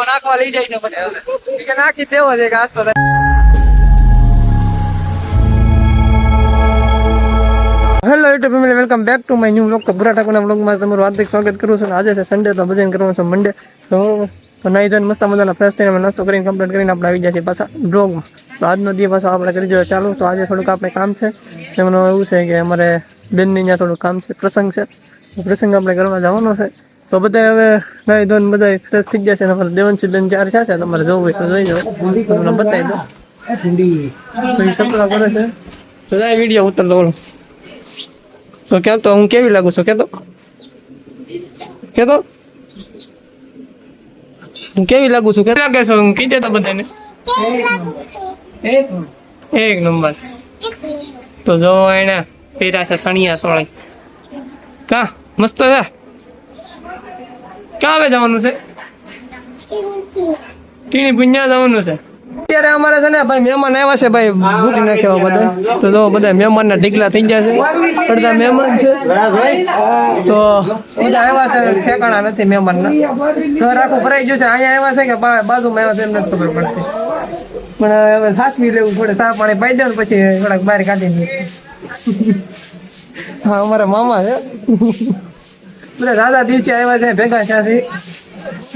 નાખવા લઈ જાય છે મને કે નાખી દેવો છે કે આજ તો hello YouTube family, welcome back to my new vlog. તો બુરા ઠાકોરના વ્લોગમાં તમારું હાર્દિક સ્વાગત કરું છું. આજે છે સન્ડે, તો બધાને કરવાનું છે મંડે. તો નાઈ ધોઈને મસ્ત મજાના ફ્રેશ થઈને નાસ્તો કરીને કમ્પ્લીટ કરીને આપણે આવી જાય છે પાછા બ્લોગમાં. તો આજનો દિવસ પાછો આપણે કરી જોઈએ ચાલુ. તો આજે થોડુંક આપણે કામ છે, એમનું એવું છે કે અમારે બેનની ત્યાં થોડું કામ છે, પ્રસંગ છે. પ્રસંગ આપણે કરવા જવાનો છે. તો બધા હવે નાઈ ધોઈને બધા ફ્રેશ થઈ ગયા છે. અમારે દેવનસી બેન ચાર છે, તમારે જોવું હોય તો જોઈ જાઓ, તમને બતાવી દો. તો એ સપના કરે છે તો આ વિડીયો ઉતરતો બોલો. તો કેમ તો હું કેવી લાગુ છું કેતો હું કેવી લાગુ છું કે લાગે છે હું કીધે તો બધાને એક નંબર. તો જો એને પહેર્યા છે સણિયા સોળી, કા મસ્ત છે. ક્યાં હવે જવાનું છે? ટીણી પુણ્યા જવાનું છે. અત્યારે અમારે છે ને ભાઈ મહેમાન આવ્યા છે ભાઈ, ભૂખ નાખ્યા બધા. તો જો બધા મહેમાન ના ઢીકલા થઈ ગયા છે, અડધા મહેમાન છે. તો બધા આવ્યા છે, ઠેકાણા નથી મહેમાન ના. ઘર આખું ભરાઈ ગયું છે. અહીંયા આવ્યા છે કે બાજુમાં આવ્યા છે એમ નથી ખબર પડતી. પણ હવે સાચવી લેવું પડે, ચા પાણી પાઈ દેવું પછી થોડાક બહાર કાઢી દઈએ. હા અમારા મામા છે, બધા દાદા દિવસે આવ્યા છે, ભેગા છે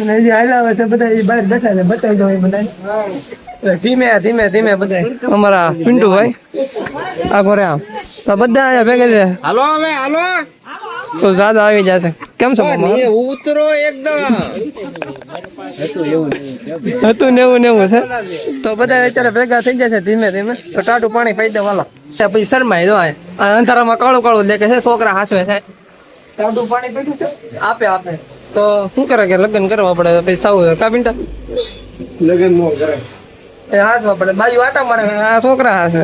અને હજી હાલ્યા છે બધા બહાર બેઠા છે. બતાવી દો બધા ધીમે ધીમે ધીમે બધા અમારા પિન્ટુભાઈ આ ઘરે આમ તો બધા અહીંયા ભેગા છે. હાલો હવે હાલો તો દાદા આવી જશે. કેમ છો ઉતરો? એકદમ હતું નેવું છે. તો બધા અત્યારે ભેગા થઈ ગયા છે ધીમે ધીમે. તો ટાટું પાણી પાઈ દે વાલો. પછી શરમાય જો અંધારામાં કાળું કાળું દેખે છે, છોકરા હાસવે છે. ટાટું પાણી પીધું છે, આપે તો શું કરે કે લગ્ન કરવા પડે પછી થવું કા પિન્ટા? લગ્ન નો કરે એ હાસવા પડે. બાજુ આટા મારે આ છોકરા હાસે.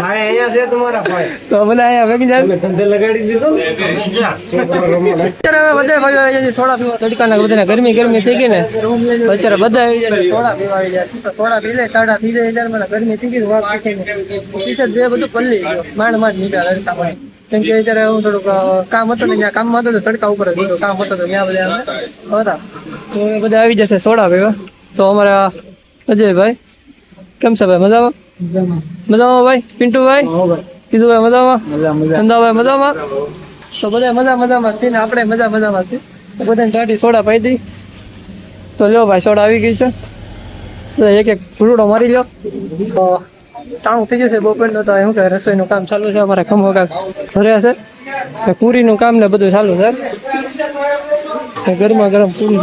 અહીંયા છે તમારા ભાઈ તો બધા અહીંયા ભેગી જાય ધંધે લગાડી દીધો. અત્યારે બધા ભાઈઓ આવી જાય સોડા પીવા તડકાના. બધાને ગરમી થઈ ગઈ ને અત્યારે બધા આવી જાય સોડા પીવા આવી જાય. સોડા પી લે ટાઢા થઈ જાય. મને ગરમી થઈ ગઈ વાત બે બધું પલ્લી ગયો. માંડ નીકળ્યા તડકા. કેમ કે અત્યારે હું થોડુંક કામ હતું ને ત્યાં કામમાં હતો તો તડકા ઉપર જ હતું, કામ હતો તો ત્યાં બધા હતા. તો એ બધા આવી જશે સોડા પીવા. તો અમારા અજયભાઈ કેમ છે ભાઈ? મજામાં ભાઈ? પિન્ટુભાઈ કીધું ભાઈ મજામાં? ચંદાભાઈ મજામાં? તો બધા મજામાં છે ને આપણે મજામાં છે. તો બધાને ટાઢી સોડા પાઈ દઈ. તો લ્યો ભાઈ સોડા આવી ગઈ છે. એક ફૂલડો મારી લ્યો. તો ટાણું થઈ જશે બપોરનો. તો શું કે રસોઈનું કામ ચાલુ છે અમારે. ખમો કામ ભર્યા છે તો પૂરીનું કામ ને બધું ચાલુ છે. ગરમા ગરમ પૂરી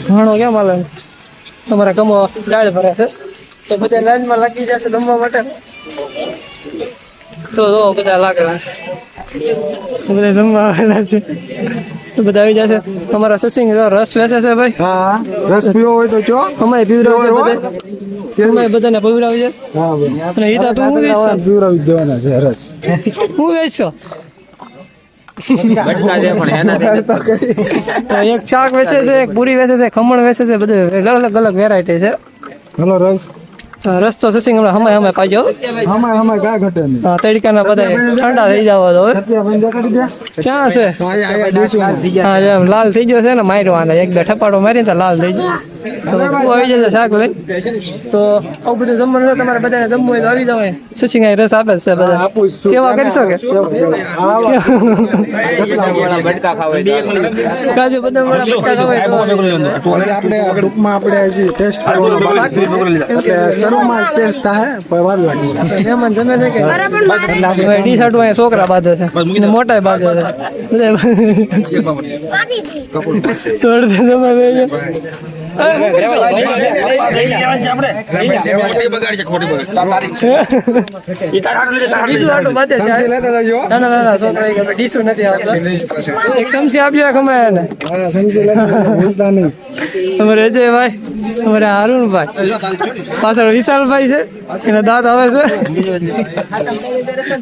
ઘણો કેમ હાલે? તમારા કમો દાળ ભર્યા છે. તો બધા લાઈનમાં લાગી જશે જમવા માટે. તો જો બધા લાગે બધા જમવા આવેલા છે. તો બધા આવી જશે. તમારા સસિંગ રસ વેચે છે ભાઈ? હા રસ પીવો હોય તો જો અમે પીવડાવીએ બધા. તમે બધાને પીવડાવી છે અને ઈતા તું હું વેચશો? પીવડાવી દેવાના છે રસ. હું વેચશો? એક શાક વેચે છે, એક પૂરી વેચે છે, ખમણ વેચે છે, બધું અલગ વેરાયટી છે. હલો રસ તો સસિંગ હમણાં અમે પાજો હમણાં કા ઘટે નહીં. હા તડકાના બધા ઠંડા થઈ જવા દો. ક્યાં છે? હા એમ લાલ થઈ ગયો છે ને મારવાના. એક બે ઠપાડો મારી તો લાલ થઈ ગયો. તો આવી જશે શાક લઈ. તો આવું બધું જમવાનું છે. તમારે બધાને જમવું હોય તો આવી જાવ. સચિન રસ આપે છે બધા. સેવા કરશો કે? કાજુ બદામ વાળા બટકા ખવાય તો આપણે ગ્રુપમાં આપણે હજી ટેસ્ટ કરવાનો બાકી છે. શરૂમાં ટેસ્ટ થાય પણ વાર લાગે. મહેમાન જમે છે કે ડી શર્ટ અહીંયા છોકરા બાંધે છે ને મોટા બાંધે છે તો જમા અમારે અજયભાઈ, અમારે અરુણભાઈ, પાછળ વિશાલભાઈ છે, એના દાંત આવે છે.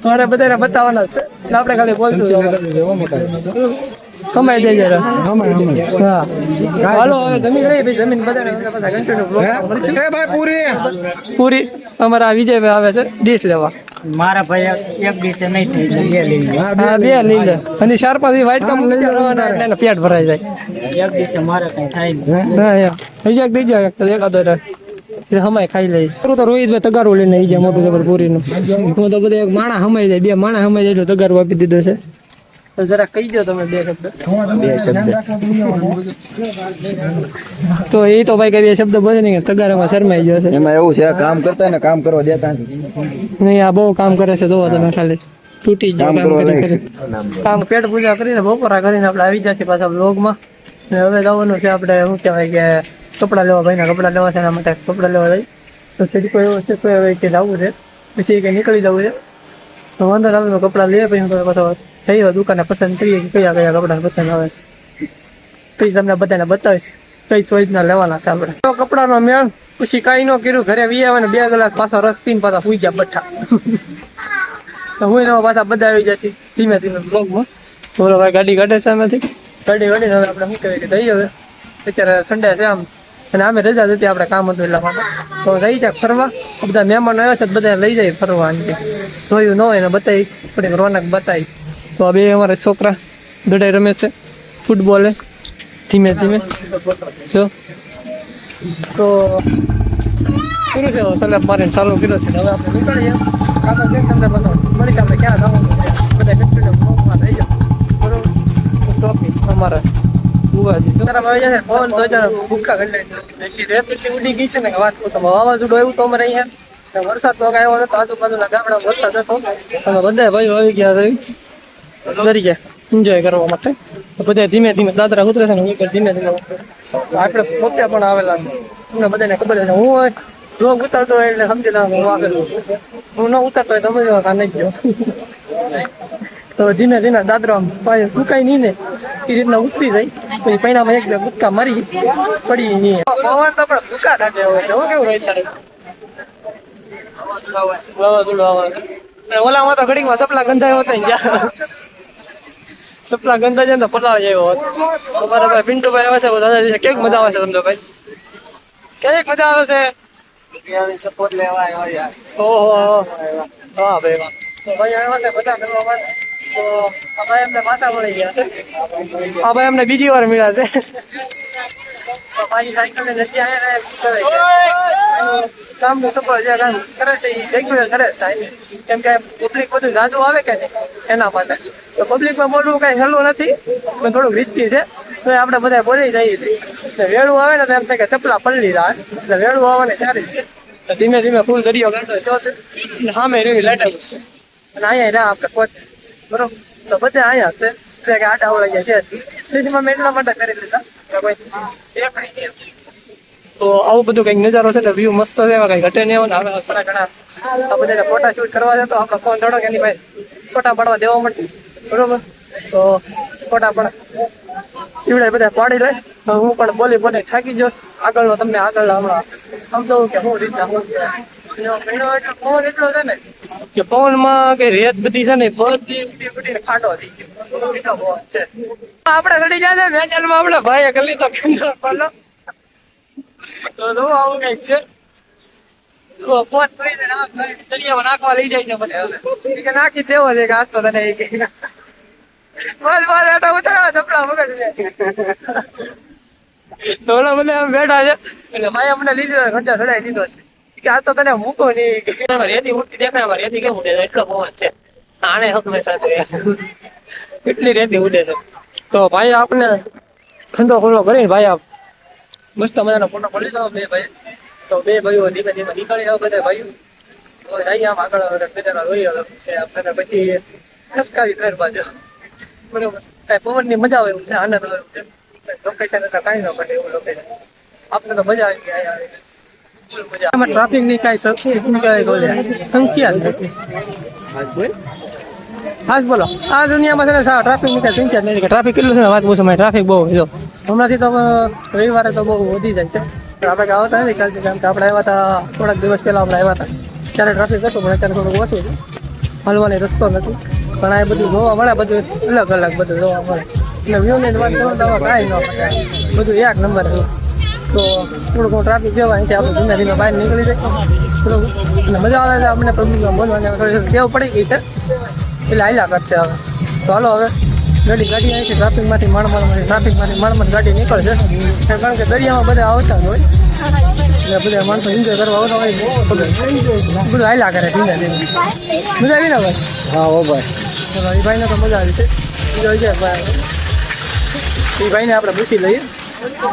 મારે બધાને બતાવવાના છે, આપણે ખાલી બોલતું કમાઈ દે જરા. હા હાલો હવે જમીન લઈ ભાઈ. જમીન બધા પૂરી અમારા વિજયભાઈ આવે છે ડીશ લેવા. મારા ભાઈ એક દિવસે નહીં થઈ જાય, બે લઈ લે. હા 2 લઈ લે અને 4-5 વ્હાઈટ કામ લઈ જવાના એટલે એનો પેટ ભરાઈ જાય. એક દિવસે મારે કઈ થાય નહીં. હા યાર હજી એક દઈ જાય એકાદો એટલે હમાય ખાઈ લઈ. તો રોહિતભાઈ તગારું લઈને આવી જાય મોટું જબર પૂરીનું. હું તો બધા એક માણા હમાઈ જાય, 2 માણા હમાઈ જાય એટલે તગારું આપી દીધું છે. તો જરા કહી દો તમે 2 શબ્દ. તો એ તો ભાઈ કઈ 2 શબ્દ બોલે નહીં, તગારામાં શરમાઈ ગયો છે. એમાં એવું છે કામ કરતા ને કામ કરવા દેતા નહીં આ બહુ કામ કરે છે. જોવો તમે ખાલી તૂટી જ કામ કરી કામ પેટ પૂજા કરીને બપોરા કરીને આપણે આવી જશે પાછા વ્લોગમાં. ને હવે જવાનું છે આપણે શું કહેવાય કે કપડાં લેવા, ભાઈના કપડાં લેવા છે, એના માટે કપડાં લેવા જાય. તો છેડકો એવો છે કોઈ હવે કે જવું છે પછી કે નીકળી જવું છે. તો વાંધો ના કપડાં લઈએ પછી પાછો જઈએ દુકાને પસંદ કરીએ કે કયા કયા કપડાં પસંદ આવે છે. પછી તમને બધાને બતાવીશ કઈ ચોઈસના લેવાના છે આપણે. તો કપડાનો મેળ પછી કાંઈ ન કર્યું, ઘરે વી આવે ને 2 કલાક પાછો રસ પીને પાછા સુઈ ગયા બઠ્ઠા. તો હું એના પાછા બધા આવી જશે ધીમે ધીમે બ્લોગમાં. બોલો ભાઈ ગાડી કાઢે છે એમાંથી, ગાડી કાઢીને હવે આપણે શું કહેવાય કે જઈએ. હવે અત્યારે સન્ડે છે આમ અને અમે રજા હતી, આપણે કામ હતું એટલા માટે તો જઈ જાય ફરવા. બધા મહેમાનો આવ્યા છે બધા લઈ જાય ફરવા. જોયું ન હોય ને બતાવી થોડીક રોનક બતાવી. તો આ 2 અમારા છોકરા દડાઈ રમે છે ફૂટબોલે ધીમે ધીમે. જો તો પૂરું છે સલાબ મારીને ચાલુ કર્યો છે. હવે આપણે નીકળીએ કાકા જે તમને બતાવો મળી આપણે ક્યાં જવાનું બધા ફેક્ટરીમાં થઈ જાવ બરોબર. ટોપી અમારા બુવાજી છોકરામાં આવી જશે ફોન તો ભૂખા ગંડાઈ એટલી રેત એટલી ઉડી ગઈ છે ને કે વાત પૂછો. વાવાઝોડું એવું તો અમારે અહીંયા વરસાદ તો આવ્યો નતો, આજુબાજુના ગામડામાં વરસાદ હતો. અમે બધા ભાઈઓ આવી ગયા ડરી ગયા એન્જોય કરવા માટે. બધા ધીમે ધીમે દાદરા ઉતરે છે ને હું ધીમે ધીમે આપણે પોતે પણ આવેલા છે. તમને બધાને ખબર છે હું હોય બ્લોગ ઉતારતો હોય એટલે સમજી લો હું આવેલું. હું ન ઉતારતો હોય તો સમજો કે નહીં ગયો. તો ધીમે ધીમે દાદરો પાછું સુકાય નહીં ને એ રીતના ઉતરી જાય. પછી પૈણામાં 1-2 ગુટકા મારી પડી નહીં. પવન તો પણ ભૂકા કાઢે હોય કેવું કેવું રહી તારે વાવાઝોડું આવે. ઓલામાં તો ઘડીકમાં સપલા ગંધાયો હતા ગયા. સપલા ગંધા જાય તો પલાળ આવ્યો હતો. અમારા ભાઈ પિન્ટુભાઈ આવે છે દાદાજી કેક મજા આવે છે તમને ભાઈ? કેક મજા આવે છે? સપોર્ટ લેવા આવ્યા યાર. ઓહો વાહ ભાઈ વાહ. તો ભાઈ આવ્યા છે બધા કરવા માટે. તો આ ભાઈ અમને પાછા મળી ગયા છે. આ ભાઈ અમને બીજી વાર મળ્યા છે. તો ભાઈ સાયકલ નથી આવ્યા કામનું સફળ જે કામ કરે છે એ રેગ્યુલર કરે છે. કેમ કે પબ્લિક બધું જાજુ આવે કે નહીં એના માટે. તો પબ્લિકમાં બોલવું કઈ સહેલું નથી, પણ થોડુંક રિસ્કી છે. તો આપણે બધા બોલી જઈએ છીએ. વેળું આવે ને તો એમ થાય કે ચપલા પલળી જાય. એટલે વેળું આવવાની સારી છે. ધીમે ધીમે ફૂલ દરિયો કાઢતો જો છે સામે રેવી લાઈટ છે અને અહીંયા રહ્યા આપણે પહોંચે બરોબર. તો બધા અહીંયા છે એટલે કે આટા ઓળા ગયા છે. મેં એટલા માટે કરી લીધા કે કોઈ દેખાય નહીં. તો આવું બધું કંઈક નજારો છે. વ્યૂ મસ્ત છે, એવા કઈ ઘટે નહીં આવે ને. હવે થોડા ઘણા આ બધાને ફોટા શૂટ કરવા છે તો આપણે ફોન થોડો કે એની ભાઈ ફોટા પાડવા દેવા મળે બરોબર. તો ફોટા પણ એવડે બધા પાડી લે. હું પણ બોલી થાકી ગયો. આગળનો તમને આગળ હમણાં સમજાવું કે શું રીતના હું પવન એટલો છે ને કે પવનમાં કે રેત બધી છે ને બધી ખાડો થઈ ગયો એટલો પવન છે. આપણે ઘડી જાય છે મેચાલમાં આપણે ભાઈએ કરી લીધો કેન્દ્ર પડલો. તો જો આવું કઈક છે. પોટ કરીને દરિયામાં નાખવા લઈ જાય છે મને. હવે કે નાખી દેવો છે કે આજ તો તને ચપલા વગર ઓલા મને આમ બેઠા છે એટલે ભાઈ અમને લીધો ઘંટા ચડાવી દીધો છે કે આ તો તને મૂકો નહીં. રેતી ઉડતી દેખાય રેતી કેમ ઉડે એટલો પવન છે. આને હક એટલી રેતી ઉડે છે. તો ભાઈ આપને ધંધો ખુલ્લો કરીને ભાઈ આપ મસ્ત મજાનો ફોટો પડી દો 2 ભાઈ. તો 2 ભાઈઓ ધીમે ધીમે નીકળી આવો બધા ભાઈઓ. જઈએ આમ આગળ જોઈએ છે આપણે પછી ખસકાવી ઘર બાજુ બરોબર. કઈ પવન ની મજા આવે એવું છે, આનંદ આવે એવું છે. લોકેશન એટલે કઈ ન ઘટે એવું લોકેશન. આપણે તો મજા આવી ગયા. આમાં ટ્રાફિક ની કઈ સંખ્યા જ નથી. હા બોલો. આ દુનિયામાં છે ને ટ્રાફિક ની કઈ સંખ્યા જ નથી. ટ્રાફિક કેટલું છે વાત પૂછો. ટ્રાફિક બહુ જો હમણાંથી તો રવિવારે તો બહુ વધી જાય છે. આપણે આવતા નથી કાલથી, કારણ કે આપણે આવ્યા હતા થોડાક દિવસ પહેલા આપણે આવ્યા હતા ત્યારે ટ્રાફિક હતું, પણ અત્યારે થોડુંક ઓછું છે. હલવાની રસ્તો નથી પણ આ બધું જોવા મળે, બધું અલગ અલગ બધું જોવા મળે. એટલે વ્યૂની વાત કરું તો કાંઈ ન મળે, બધું 1 નંબર છે. તો થોડુંક ટ્રાફિક જેવા અહીંથી આપણે ધીમે ધીમે બહાર નીકળી જાય. બરોબર અને મજા આવે છે અમને પબ્લિકમાં બોલવાની થોડી ટેવ પડી ગઈ છે એટલે હાલ્યા કરશે હવે તો હાલો હવે ગાડી અહીંથી ટ્રાફિકમાંથી માણમાં ગાડી નીકળશે કારણ કે દરિયામાં બધા આવતા જ હોય એટલે બધા માણસો એન્જોય કરવા આવતા હોય બધું હાલ્યા કરે ધીમે ધીમે મજા આવી ને ભાઈ હા હો ભાઈ ચલો એ ભાઈને તો મજા આવી છે બીજો છે ભાઈ એ ભાઈને આપણે પૂછી લઈએ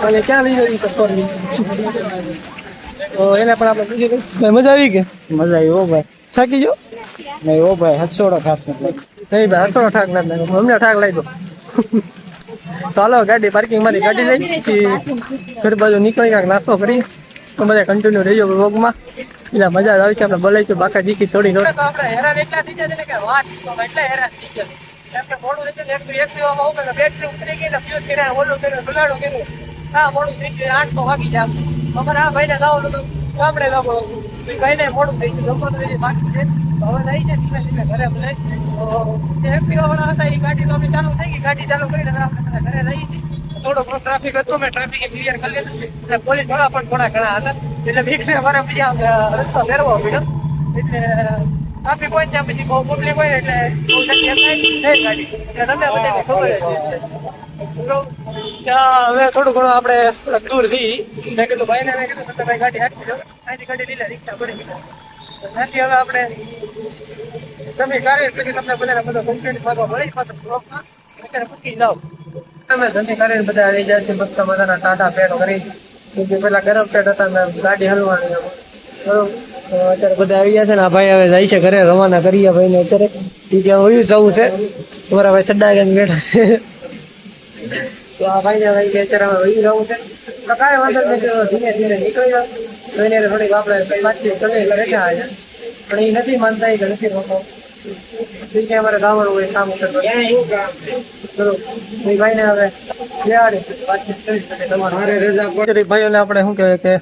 અને ક્યાં લઈ જવી તો એને પણ આપણે પૂછી લઈએ ભાઈ મજા આવી કે મજા આવી હો ભાઈ થાકી જો નહીં હો ભાઈ હસોડો ખાસ નથી નહીં ભાઈ હસોડો ઠાક ના લાગ્યો અમને ઠાક લાગ્યો તો હાલો ગાડી પાર્કિંગમાંથી ગાડી લઈ પછી ઘર બાજુ નીકળી કાંઈક નાસ્તો કરી તો બધા કન્ટિન્યુ રહીજો વ્લોગમાં એટલે મજા જ આવી છે આપણે બોલાવી તો બાકા જીકી થોડી આપણે હેરાન એટલા થઈ જાય કે વાત એટલા હેરાન થઈ જાય કેમ કે મોડું થઈ જાય એક દેવામાં આવું કે બેટરી ઉતરી ગઈ ને ફ્યુઝ કર્યા ઓલું કર્યું બગાડો કર્યું હા મોડું થઈ ગયું 8 તો વાગી જાય અમારે આ ભાઈને જવાનું હતું ગામડે જવાનું ભાઈને મોડું થઈ ગયું જમવાનું થઈ જાય બાકી છે હવે નહીં છે ધીમે ધીમે ઘરે બધા એક્ટિવા વાળા હતા એ ગાડી તો ચાલુ થઈ ગઈ ગાડી ચાલુ કરીને આપણે ઘરે રહી હતી થોડો ઘણો ટ્રાફિક હતો મેં ટ્રાફિક ક્લિયર કરી લીધું અને પોલીસ વાળા પણ થોડા ઘણા હતા એટલે બીકને અમારે પછી આમ રસ્તો ફેરવો પડ્યો એટલે ટ્રાફિક હોય ત્યાં પછી બહુ પબ્લિક હોય એટલે બહુ જગ્યા થાય નહીં ગાડી એટલે તમને બધાને ખબર જ છે હવે થોડું ઘણું આપણે દૂર છીએ મેં કીધું ભાઈને મેં કીધું તમે ભાઈ ગાડી હાકી દો અહીંથી ગાડી લીધા રિક્ષા પડી ગઈ ત્યાંથી હવે આપણે તમે કાર્ય પછી તમને બધાને બધો કમ્પ્લીટ કરવા મળી પાછો બ્લોકમાં અત્યારે પૂકી જાઓ તમે ધંધી કરીને બધા આવી જાય છે બધા બધાના ટાટા પેટ કરી પેલા ગરમ પેટ હતા ને ગાડી હલવાની બરોબર તો અત્યારે બધા આવી ગયા છે ને આ ભાઈ હવે જાય છે ઘરે રવાના કરીએ ભાઈને અત્યારે એ કે હોય જવું છે તમારા ભાઈ ચડ્ડા કરીને બેઠા છે તો આ ભાઈને ભાઈ કે અત્યારે હવે વહી જવું છે તો કાંઈ વાંધો નહીં ધીમે ધીમે નીકળી જાવ તો એને થોડીક આપણે વાતચીત કરી બેઠા છે પણ એ નથી માનતા એ કે નથી રોકો કે અમારે ગાવાનું હોય કામ કરવા ભાઈને હવે ભાઈઓને આપણે શું કહેવાય કે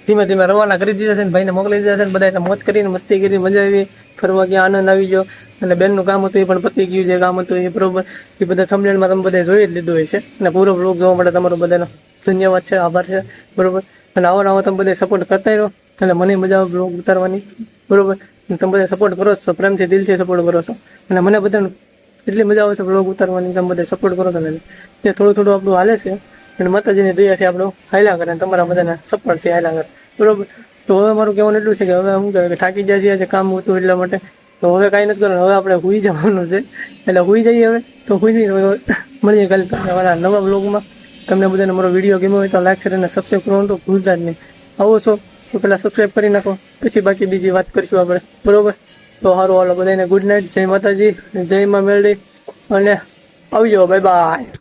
ધીમે ધીમે રવાના કરી દીધા છે ને ભાઈને મોકલી દીધા છે ને બધા મોજ કરીને મસ્તી કરી મજા આવી ફરવા ગયા આનંદ આવી ગયો અને બેનનું કામ હતું એ પણ પતી ગયું જે કામ હતું એ બરોબર એ બધા થંબનેલમાં તમે બધા જોઈ જ લીધું હોય છે અને પૂરો બ્લોગ જોવા માટે તમારો બધાનો ધન્યવાદ છે આભાર છે બરોબર અને આવો તમે બધા સપોર્ટ કરતા રહો એટલે મને મજા આવે બ્લોગ ઉતારવાની બરોબર તમે બધા સપોર્ટ કરો છો પ્રેમથી દિલથી સપોર્ટ કરો છો અને મને બધાને એટલી મજા આવે છે બ્લોગ ઉતારવાની તમે બધા સપોર્ટ કરો તમે તે થોડું થોડું આપણું હાલે છે અને માતાજીની દયાથી આપણું હાલ્યા કરે તમારા બધાના સપોર્ટ છે હાલ્યા કરે બરોબર તો હવે મારું કહેવાનું એટલું છે કે હવે શું કહેવાય કે થાકી જાય છે કામ હતું એટલા માટે તો હવે કાંઈ નથી કરવાનું હવે આપણે સૂઈ જવાનું છે એટલે સૂઈ જઈએ હવે તો સૂઈ જઈએ મળીએ કાલે તમને મારા નવા બ્લોગમાં તમને બધાને મારો વિડીયો ગમ્યો હોય તો લાઈક શેર અને સબસ્ક્રાઈબ કરવાનું તો ભૂલતા જ નહીં આવો છો તો પહેલાં સબસ્ક્રાઈબ કરી નાખો પછી બાકી બીજી વાત કરીશું આપણે બરોબર તો સારું હાલો બધાને ગુડ નાઇટ જય માતાજી જય મા મેલડી અને આવજો બાય બાય